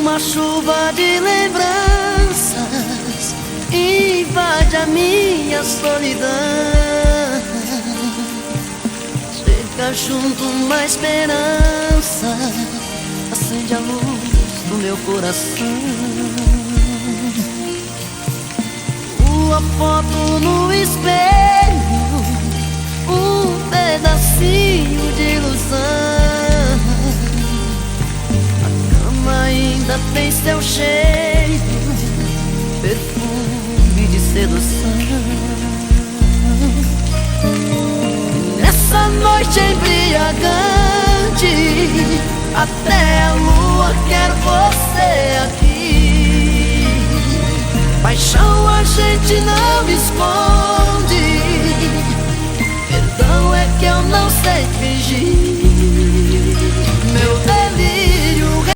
Uma chuva de lembranças invade a minha solidão. Chega junto uma esperança, acende a luz do meu coração. Tua foto no espelho, um pedacinho de ilusão. A cama ainda tem seu cheiro, perfume de sedução. Nessa noite embriagante, até a lua quer você aqui. Paixão a gente não esconde,